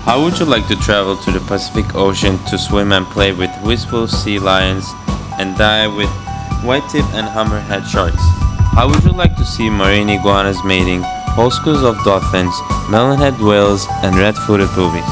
How would you like to travel to the Pacific Ocean to swim and play with wistful sea lions and dive with white-tip and hammerhead sharks? How would you like to see marine iguanas mating, whole schools of dolphins, melonhead whales, and red-footed boobies?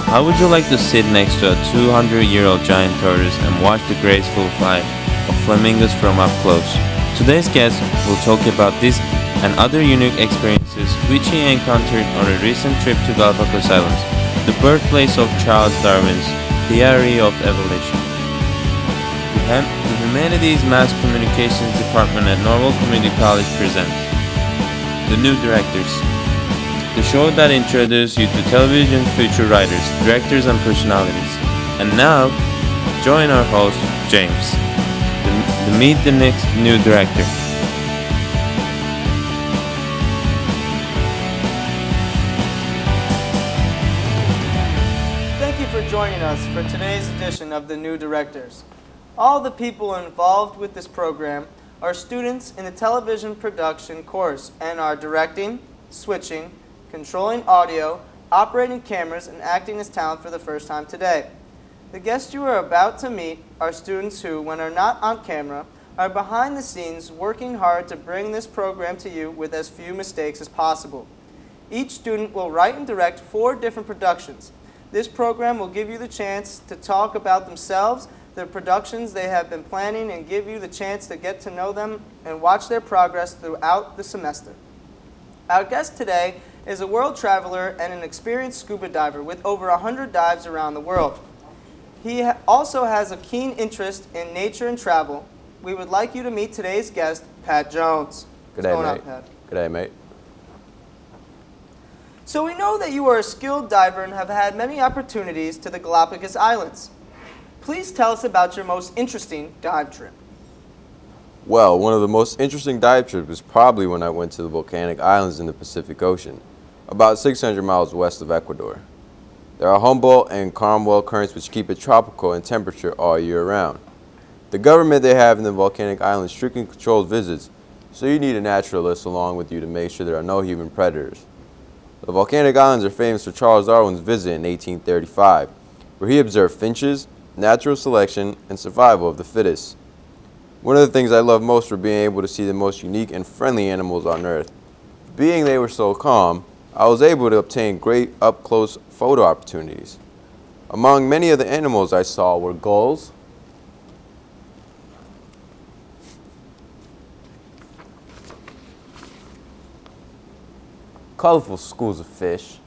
How would you like to sit next to a 200-year-old giant tortoise and watch the graceful flight of flamingos from up close? Today's guest will talk about this and other unique experiences which he encountered on a recent trip to Galapagos Islands, the birthplace of Charles Darwin's theory of evolution. The Humanities Mass Communications Department at Norwell Community College presents The New Directors, the show that introduces you to television future writers, directors, and personalities. And now, join our host, James, to meet the next new director. Joining us for today's edition of The New Directors. All the people involved with this program are students in the television production course and are directing, switching, controlling audio, operating cameras, and acting as talent for the first time today. The guests you are about to meet are students who, when are not on camera, are behind the scenes working hard to bring this program to you with as few mistakes as possible. Each student will write and direct 4 different productions. This program will give you the chance to talk about themselves, the productions they have been planning, and give you the chance to get to know them and watch their progress throughout the semester. Our guest today is a world traveler and an experienced scuba diver with over 100 dives around the world. He also has a keen interest in nature and travel. We would like you to meet today's guest, Pat Jones. Good day, mate. What's going on, Pat? Good day, mate. So we know that you are a skilled diver and have had many opportunities to the Galapagos Islands. Please tell us about your most interesting dive trip. Well, one of the most interesting dive trips was probably when I went to the volcanic islands in the Pacific Ocean, about 600 miles west of Ecuador. There are Humboldt and Cromwell currents which keep it tropical in temperature all year round. The government they have in the volcanic islands strictly controls visits, so you need a naturalist along with you to make sure there are no human predators. The volcanic islands are famous for Charles Darwin's visit in 1835, where he observed finches, natural selection, and survival of the fittest. One of the things I loved most were being able to see the most unique and friendly animals on Earth. Being they were so calm, I was able to obtain great up-close photo opportunities. Among many of the animals I saw were gulls, colorful schools of fish,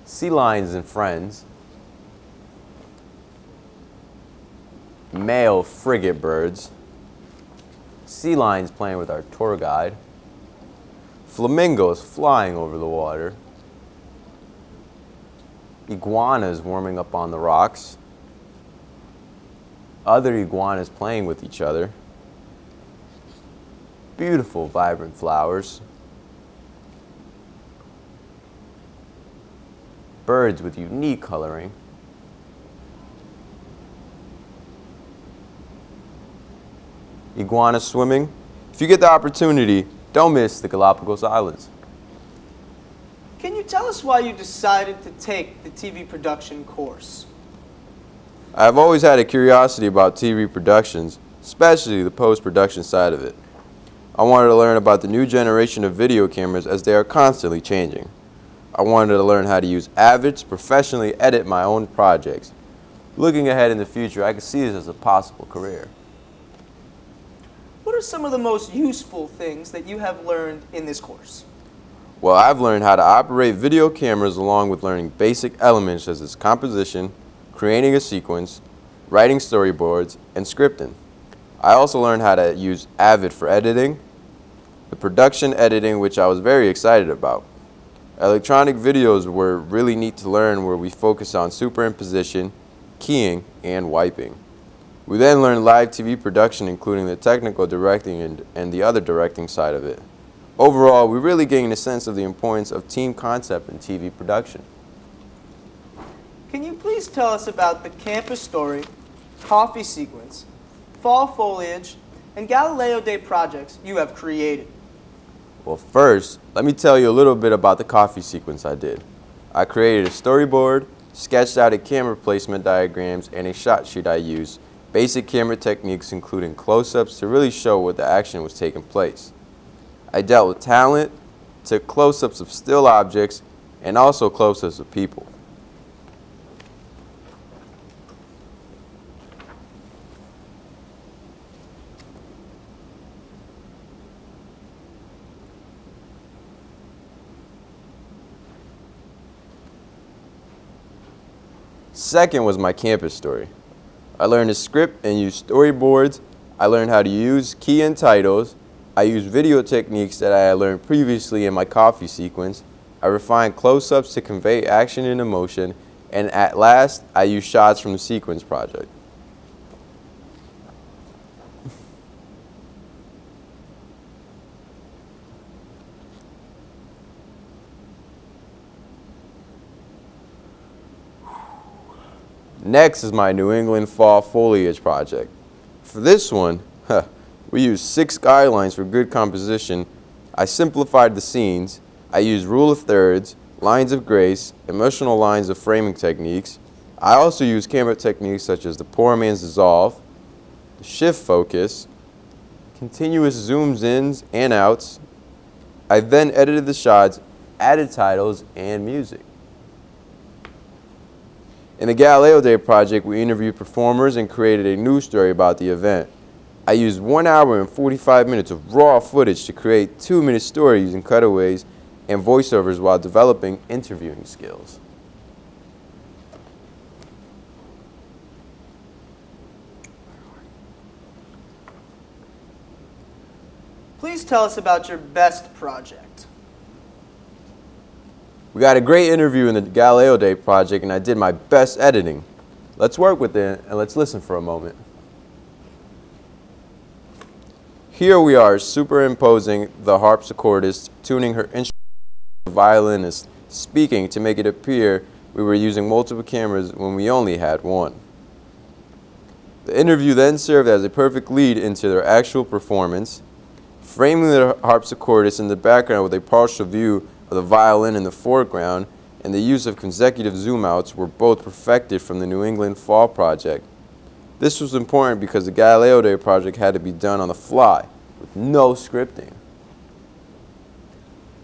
sea lions and friends, male frigate birds, sea lions playing with our tour guide, flamingos flying over the water, iguanas warming up on the rocks, other iguanas playing with each other, beautiful vibrant flowers, birds with unique coloring, iguanas swimming. If you get the opportunity, don't miss the Galapagos Islands. Can you tell us why you decided to take the TV production course? I've always had a curiosity about TV productions, especially the post-production side of it. I wanted to learn about the new generation of video cameras as they are constantly changing. I wanted to learn how to use Avid to professionally edit my own projects. Looking ahead in the future, I could see this as a possible career. What are some of the most useful things that you have learned in this course? Well, I've learned how to operate video cameras along with learning basic elements such as composition, creating a sequence, writing storyboards, and scripting. I also learned how to use Avid for editing, the production editing, which I was very excited about. Electronic videos were really neat to learn, where we focus on superimposition, keying, and wiping. We then learned live TV production, including the technical directing and the other directing side of it. Overall, we really gained a sense of the importance of team concept in TV production. Can you please tell us about the campus story, coffee sequence, fall foliage, and Galileo Day projects you have created? Well, first, let me tell you a little bit about the coffee sequence I did. I created a storyboard, sketched out a camera placement diagrams, and a shot sheet I used, basic camera techniques including close-ups to really show where the action was taking place. I dealt with talent, took close-ups of still objects, and also close-ups of people. Second was my campus story. I learned to script and use storyboards. I learned how to use key and titles. I used video techniques that I had learned previously in my coffee sequence. I refined close-ups to convey action and emotion. And at last, I used shots from the sequence project. Next is my New England fall foliage project. For this one, we used 6 skylines for good composition. I simplified the scenes. I used rule of thirds, lines of grace, emotional lines of framing techniques. I also used camera techniques such as the poor man's dissolve, the shift focus, continuous zooms in and outs. I then edited the shots, added titles, and music. In the Galileo Day project, we interviewed performers and created a news story about the event. I used 1 hour and 45 minutes of raw footage to create 2-minute stories and cutaways and voiceovers while developing interviewing skills. Please tell us about your best project. We got a great interview in the Galileo Day project, and I did my best editing. Let's work with it, and let's listen for a moment. Here we are superimposing the harpsichordist tuning her instrument, the violinist speaking to make it appear we were using multiple cameras when we only had one. The interview then served as a perfect lead into their actual performance, framing the harpsichordist in the background with a partial view of the violin in the foreground, and the use of consecutive zoom outs were both perfected from the New England Fall project. This was important because the Galileo Day project had to be done on the fly, with no scripting.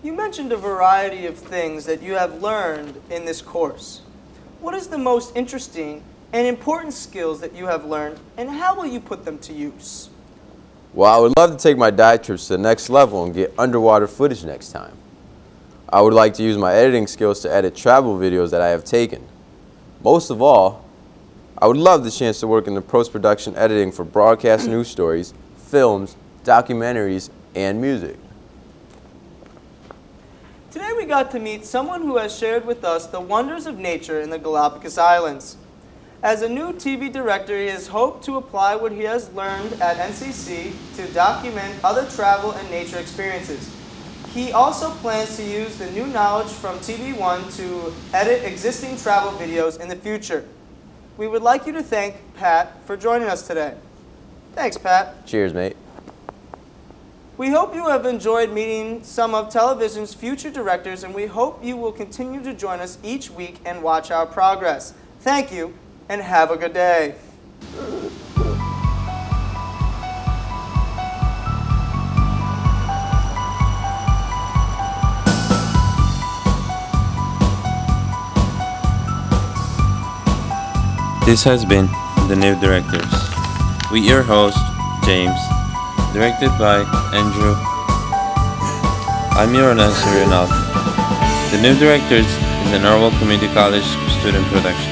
You mentioned a variety of things that you have learned in this course. What is the most interesting and important skills that you have learned, and how will you put them to use? Well, I would love to take my dive trips to the next level and get underwater footage next time. I would like to use my editing skills to edit travel videos that I have taken. Most of all, I would love the chance to work in the post-production editing for broadcast news stories, films, documentaries, and music. Today we got to meet someone who has shared with us the wonders of nature in the Galapagos Islands. As a new TV director, he has hoped to apply what he has learned at NCC to document other travel and nature experiences. He also plans to use the new knowledge from TV1 to edit existing travel videos in the future. We would like you to thank Pat for joining us today. Thanks, Pat. Cheers, mate. We hope you have enjoyed meeting some of television's future directors, and we hope you will continue to join us each week and watch our progress. Thank you, and have a good day. This has been The New Directors. With your host, James, directed by Andrew. I'm your announcer, Rinaldo. The New Directors is a Norwell Community College student production.